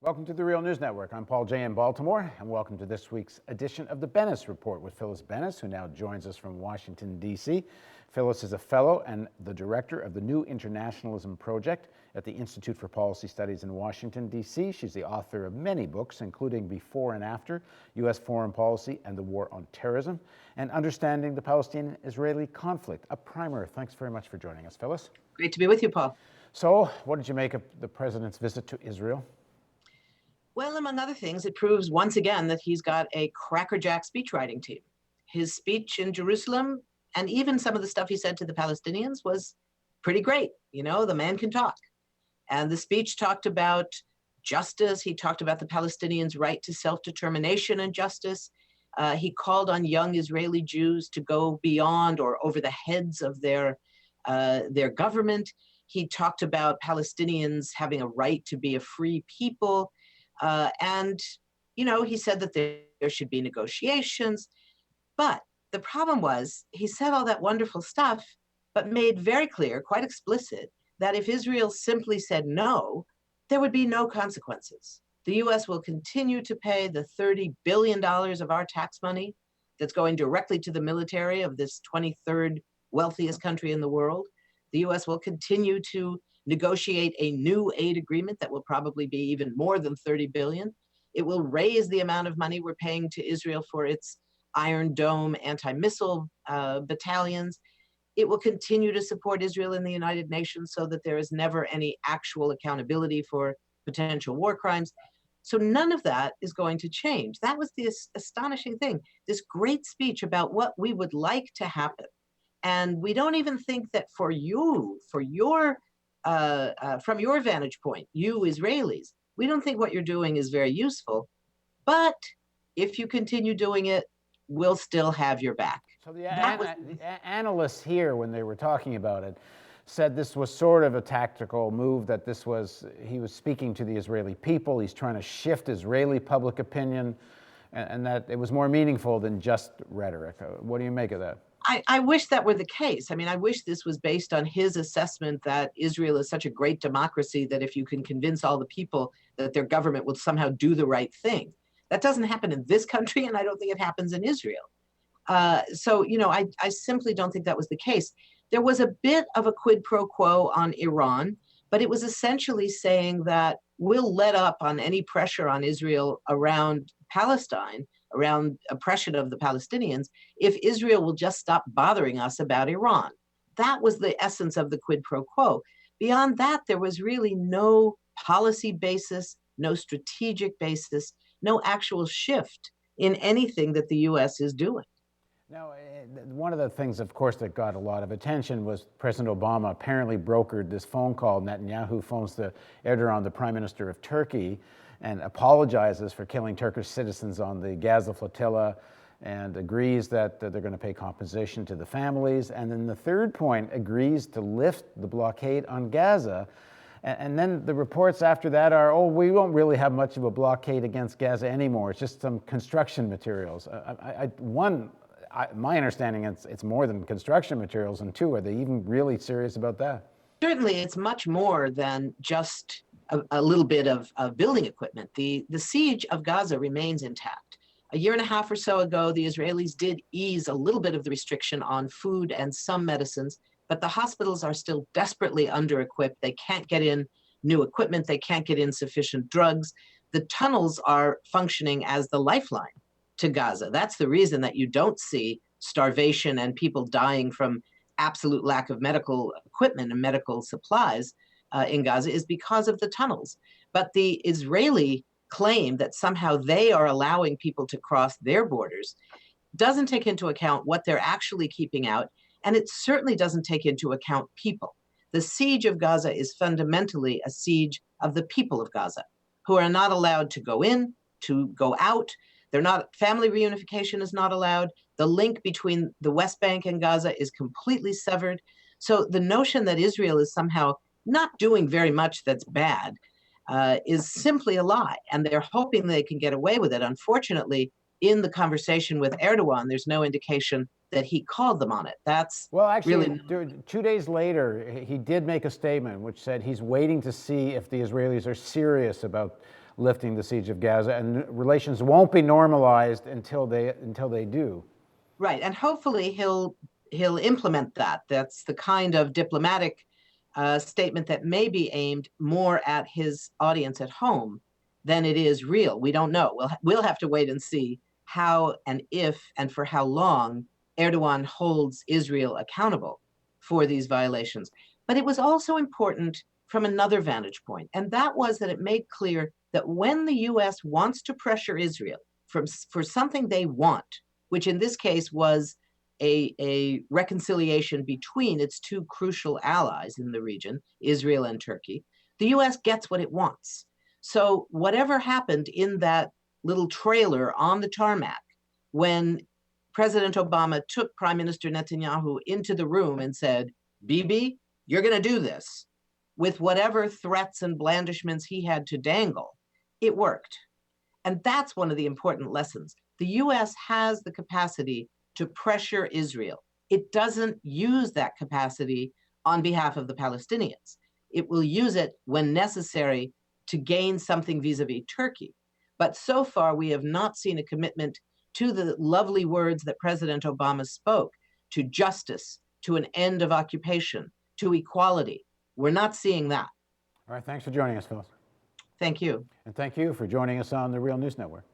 Welcome to the Real News Network. I'm Paul Jay in Baltimore, and welcome to this week's edition of the Bennis Report with Phyllis Bennis, who now joins us from Washington, D.C. Phyllis is a fellow and the director of the New Internationalism Project at the Institute for Policy Studies in Washington, D.C. She's the author of many books, including Before and After, U.S. Foreign Policy and the War on Terrorism, and Understanding the Palestinian-Israeli Conflict, a primer. Thanks very much for joining us, Phyllis. Great to be with you, Paul. So, what did you make of the president's visit to Israel? Well, among other things, it proves once again that he's got a crackerjack speechwriting team. His speech in Jerusalem, and even some of the stuff he said to the Palestinians, was pretty great. You know, the man can talk. And the speech talked about justice. He talked about the Palestinians' right to self-determination and justice. He called on young Israeli Jews to go beyond or over the heads of their government. He talked about Palestinians having a right to be a free people. And, you know, he said that there should be negotiations. But the problem was he said all that wonderful stuff, but made very clear, quite explicit, that if Israel simply said no, there would be no consequences. The U.S. will continue to pay the $30 billion of our tax money that's going directly to the military of this 23rd wealthiest country in the world. The U.S. will continue to negotiate a new aid agreement that will probably be even more than 30 billion. It will raise the amount of money we're paying to Israel for its Iron Dome anti-missile battalions. It will continue to support Israel in the United Nations so that there is never any actual accountability for potential war crimes. So none of that is going to change. That was the astonishing thing, this great speech about what we would like to happen. And we don't even think that from your vantage point, you Israelis, we don't think what you're doing is very useful. But if you continue doing it, we'll still have your back. So the analysts here, when they were talking about it, said this was sort of a tactical move, that he was speaking to the Israeli people, he's trying to shift Israeli public opinion, and that it was more meaningful than just rhetoric. What do you make of that? I wish that were the case. I mean, I wish this was based on his assessment that Israel is such a great democracy that if you can convince all the people that their government will somehow do the right thing. That doesn't happen in this country, and I don't think it happens in Israel. So, you know, I simply don't think that was the case. There was a bit of a quid pro quo on Iran, but it was essentially saying that we'll let up on any pressure on Israel around Palestine, around oppression of the Palestinians, if Israel will just stop bothering us about Iran. That was the essence of the quid pro quo. Beyond that, there was really no policy basis, no strategic basis, no actual shift in anything that the U.S. is doing. Now, one of the things, of course, that got a lot of attention was President Obama apparently brokered this phone call. Netanyahu phones to Erdogan, the Prime Minister of Turkey, and apologizes for killing Turkish citizens on the Gaza flotilla and agrees that they're going to pay compensation to the families. And then the third point, agrees to lift the blockade on Gaza. And then the reports after that are, oh, we won't really have much of a blockade against Gaza anymore. It's just some construction materials. My understanding is it's more than construction materials, and two, are they even really serious about that? Certainly, it's much more than just a little bit of building equipment. The siege of Gaza remains intact. A year and a half or so ago, the Israelis did ease a little bit of the restriction on food and some medicines, but the hospitals are still desperately under-equipped. They can't get in new equipment. They can't get in sufficient drugs. The tunnels are functioning as the lifeline to Gaza. That's the reason that you don't see starvation and people dying from absolute lack of medical equipment and medical supplies in Gaza, is because of the tunnels. But the Israeli claim that somehow they are allowing people to cross their borders doesn't take into account what they're actually keeping out, and it certainly doesn't take into account people. The siege of Gaza is fundamentally a siege of the people of Gaza, who are not allowed to go in, to go out. Family reunification is not allowed. The link between the West Bank and Gaza is completely severed. So the notion that Israel is somehow not doing very much that's bad is simply a lie. And they're hoping they can get away with it. Unfortunately, in the conversation with Erdogan, there's no indication that he called them on it. That's well, actually, really 2 days later, he did make a statement which said he's waiting to see if the Israelis are serious about lifting the siege of Gaza, and relations won't be normalized until they do. Right, and hopefully he'll implement that. That's the kind of diplomatic statement that may be aimed more at his audience at home than it is real. We don't know. We'll have to wait and see how and if and for how long Erdogan holds Israel accountable for these violations. But it was also important from another vantage point, and that was that it made clear that when the US wants to pressure Israel for something they want, which in this case was a reconciliation between its two crucial allies in the region, Israel and Turkey, the US gets what it wants. So whatever happened in that little trailer on the tarmac when President Obama took Prime Minister Netanyahu into the room and said, Bibi, you're going to do this, with whatever threats and blandishments he had to dangle, it worked. And that's one of the important lessons. The US has the capacity to pressure Israel. It doesn't use that capacity on behalf of the Palestinians. It will use it when necessary to gain something vis-a-vis Turkey. But so far, we have not seen a commitment to the lovely words that President Obama spoke, to justice, to an end of occupation, to equality. We're not seeing that. All right, thanks for joining us, Phyllis. Thank you. And thank you for joining us on the Real News Network.